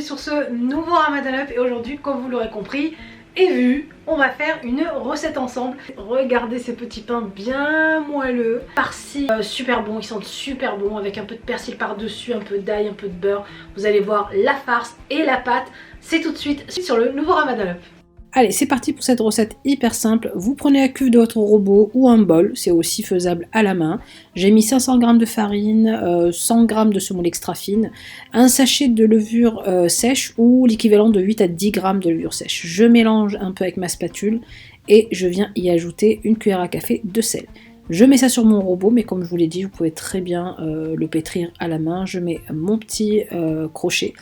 bienvenue sur ce nouveau Ramadan Up. Et aujourd'hui, comme vous l'aurez compris et vu, on va faire une recette ensemble. Regardez ces petits pains bien moelleux, farcis, super bons, ils sentent super bons, avec un peu de persil par dessus, un peu d'ail, un peu de beurre. Vous allez voir la farce et la pâte. C'est tout de suite sur le nouveau Ramadan Up. Allez, c'est parti pour cette recette hyper simple. Vous prenez la cuve de votre robot ou un bol, c'est aussi faisable à la main. J'ai mis 500 g de farine, 100 g de semoule extra fine, un sachet de levure sèche ou l'équivalent de 8 à 10 g de levure sèche. Je mélange un peu avec ma spatule et je viens y ajouter une cuillère à café de sel. Je mets ça sur mon robot, mais comme je vous l'ai dit, vous pouvez très bien le pétrir à la main. Je mets mon petit crochet.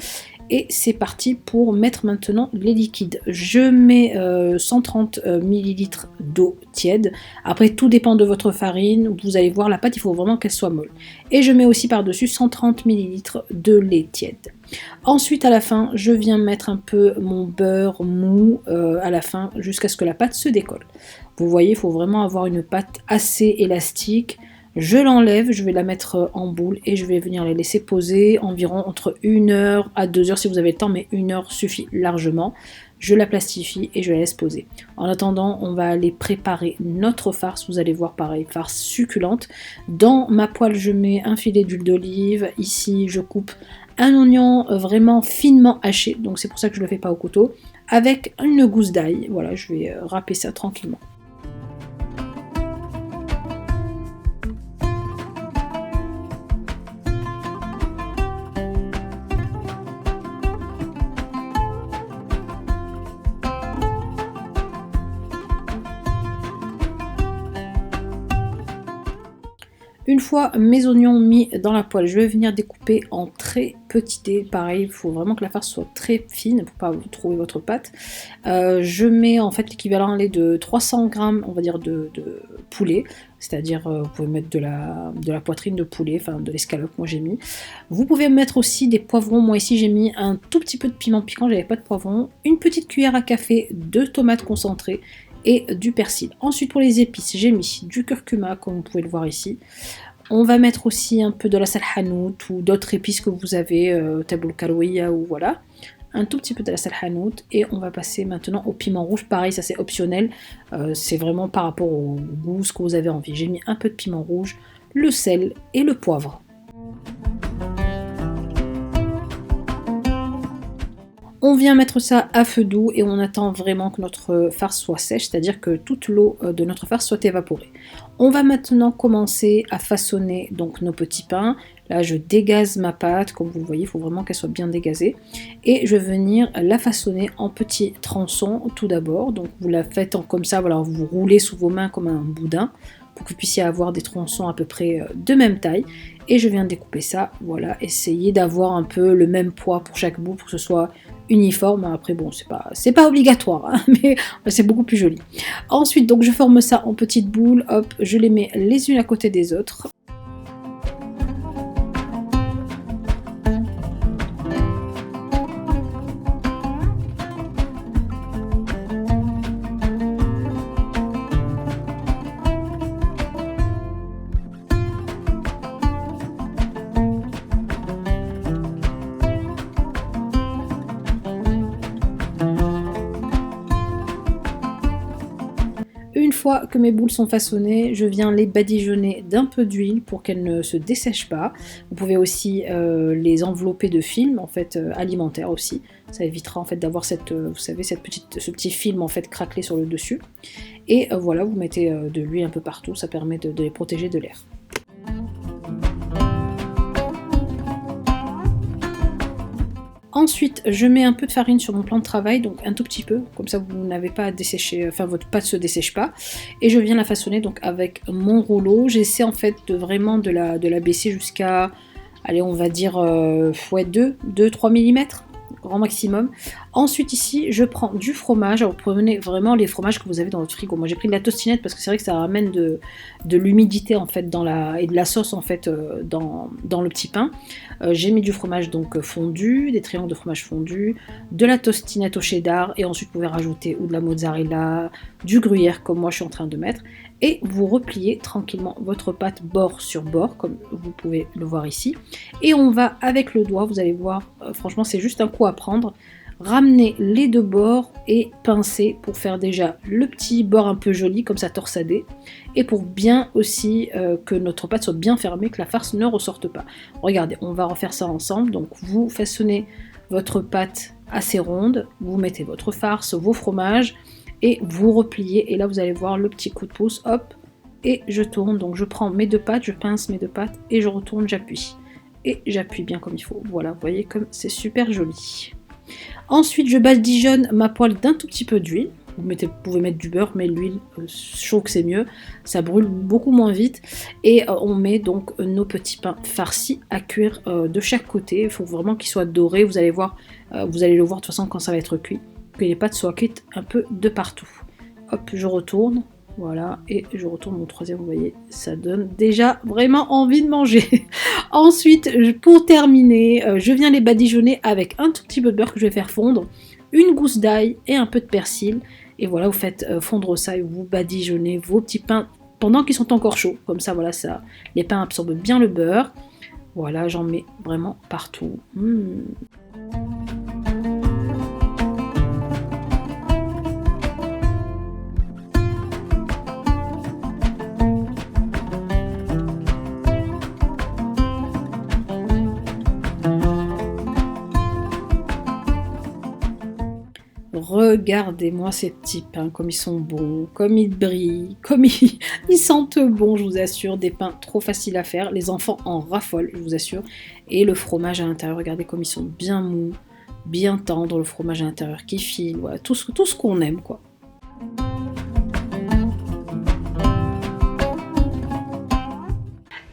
Et c'est parti pour mettre maintenant les liquides. Je mets 130 ml d'eau tiède. Après, tout dépend de votre farine. Vous allez voir, la pâte, il faut vraiment qu'elle soit molle. Et je mets aussi par-dessus 130 ml de lait tiède. Ensuite, à la fin, je viens mettre un peu mon beurre mou à la fin, jusqu'à ce que la pâte se décolle. Vous voyez, il faut vraiment avoir une pâte assez élastique. Je l'enlève, je vais la mettre en boule et je vais venir les laisser poser environ entre 1 heure à 2 heures si vous avez le temps, mais 1 heure suffit largement. Je la plastifie et je la laisse poser. En attendant, on va aller préparer notre farce. Vous allez voir, pareil, farce succulente. Dans ma poêle, je mets un filet d'huile d'olive. Ici, je coupe un oignon vraiment finement haché, donc c'est pour ça que je ne le fais pas au couteau, avec une gousse d'ail. Voilà, je vais râper ça tranquillement. Une fois mes oignons mis dans la poêle, je vais venir découper en très petits dés. Pareil, il faut vraiment que la farce soit très fine pour pas vous trouver votre pâte. Je mets en fait l'équivalent de 300 g, on va dire, de poulet. C'est-à-dire, vous pouvez mettre de la poitrine de poulet, enfin de l'escalope, moi j'ai mis. Vous pouvez mettre aussi des poivrons. Moi ici j'ai mis un tout petit peu de piment piquant, j'avais pas de poivron. Une petite cuillère à café de tomates concentrées et du persil. Ensuite, pour les épices, j'ai mis du curcuma, comme vous pouvez le voir ici. On va mettre aussi un peu de la salhanout ou d'autres épices que vous avez, taboul kalouia ou voilà. Un tout petit peu de la salhanout et on va passer maintenant au piment rouge. Pareil, ça c'est optionnel, c'est vraiment par rapport au goût, ce que vous avez envie. J'ai mis un peu de piment rouge, le sel et le poivre. On vient mettre ça à feu doux et on attend vraiment que notre farce soit sèche, c'est-à-dire que toute l'eau de notre farce soit évaporée. On va maintenant commencer à façonner donc nos petits pains. Là, je dégaze ma pâte, comme vous le voyez, il faut vraiment qu'elle soit bien dégazée. Et je vais venir la façonner en petits tronçons tout d'abord. Donc vous la faites comme ça, voilà, vous roulez sous vos mains comme un boudin pour que vous puissiez avoir des tronçons à peu près de même taille. Et je viens découper ça, voilà, essayez d'avoir un peu le même poids pour chaque bout pour que ce soit uniforme. Après bon, c'est pas obligatoire, hein, mais c'est beaucoup plus joli. Ensuite, donc je forme ça en petites boules, hop, je les mets les unes à côté des autres. Une fois que mes boules sont façonnées, je viens les badigeonner d'un peu d'huile pour qu'elles ne se dessèchent pas. Vous pouvez aussi les envelopper de film en fait alimentaire aussi. Ça évitera en fait d'avoir cette, vous savez, ce petit film en fait craquelé sur le dessus. Et voilà, vous mettez de l'huile un peu partout, ça permet de les protéger de l'air. Ensuite, je mets un peu de farine sur mon plan de travail, donc un tout petit peu, comme ça vous n'avez pas à dessécher, enfin votre pâte ne se dessèche pas. Et je viens la façonner donc avec mon rouleau. J'essaie en fait vraiment de la baisser jusqu'à, allez, on va dire 2-3 mm, grand maximum. Ensuite ici, je prends du fromage. Alors, vous prenez vraiment les fromages que vous avez dans votre frigo. Moi j'ai pris de la tostinette parce que c'est vrai que ça ramène de l'humidité en fait et de la sauce en fait dans le petit pain. J'ai mis du fromage donc fondu, des triangles de fromage fondu, de la tostinette au cheddar et ensuite vous pouvez rajouter ou de la mozzarella, du gruyère comme moi je suis en train de mettre. et vous repliez tranquillement votre pâte bord sur bord comme vous pouvez le voir ici, et on va avec le doigt, vous allez voir, franchement c'est juste un coup à prendre, ramener les deux bords et pincer pour faire déjà le petit bord un peu joli comme ça torsadé, et pour bien aussi que notre pâte soit bien fermée, que la farce ne ressorte pas. Regardez, on va refaire ça ensemble. Donc vous façonnez votre pâte assez ronde, vous mettez votre farce, vos fromages et vous repliez, et là vous allez voir le petit coup de pouce, hop, et je tourne. Donc je prends mes deux pâtes, je pince mes deux pâtes et je retourne, j'appuie et j'appuie bien comme il faut. Voilà, vous voyez comme c'est super joli. Ensuite, je badigeonne ma poêle d'un tout petit peu d'huile. Vous pouvez mettre du beurre, mais l'huile chaud que c'est mieux. Ça brûle beaucoup moins vite. Et on met donc nos petits pains farcis à cuire de chaque côté. Il faut vraiment qu'ils soient dorés. Vous allez voir, vous allez le voir de toute façon quand ça va être cuit, que les pâtes soient cuites un peu de partout. Hop, je retourne. Voilà, et je retourne mon troisième, vous voyez, ça donne déjà vraiment envie de manger. Ensuite, pour terminer, je viens les badigeonner avec un tout petit peu de beurre que je vais faire fondre, une gousse d'ail et un peu de persil. Et voilà, vous faites fondre ça et vous badigeonnez vos petits pains pendant qu'ils sont encore chauds. Comme ça, voilà, ça, les pains absorbent bien le beurre. Voilà, j'en mets vraiment partout. Regardez-moi ces petits pains, comme ils sont bons, comme ils brillent, comme ils sentent bon, je vous assure. Des pains trop faciles à faire, les enfants en raffolent, je vous assure. Et le fromage à l'intérieur, regardez comme ils sont bien mous, bien tendres, le fromage à l'intérieur qui file, voilà, tout ce qu'on aime, quoi.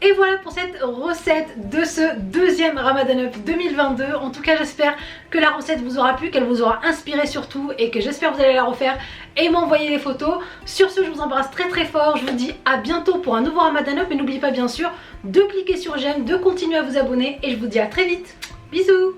Et voilà pour cette recette de ce deuxième Ramadan Up 2022. En tout cas, j'espère que la recette vous aura plu, qu'elle vous aura inspiré surtout, et que j'espère que vous allez la refaire et m'envoyer les photos. Sur ce, je vous embrasse très très fort. Je vous dis à bientôt pour un nouveau Ramadan Up, et n'oubliez pas bien sûr de cliquer sur j'aime, de continuer à vous abonner, et je vous dis à très vite. Bisous.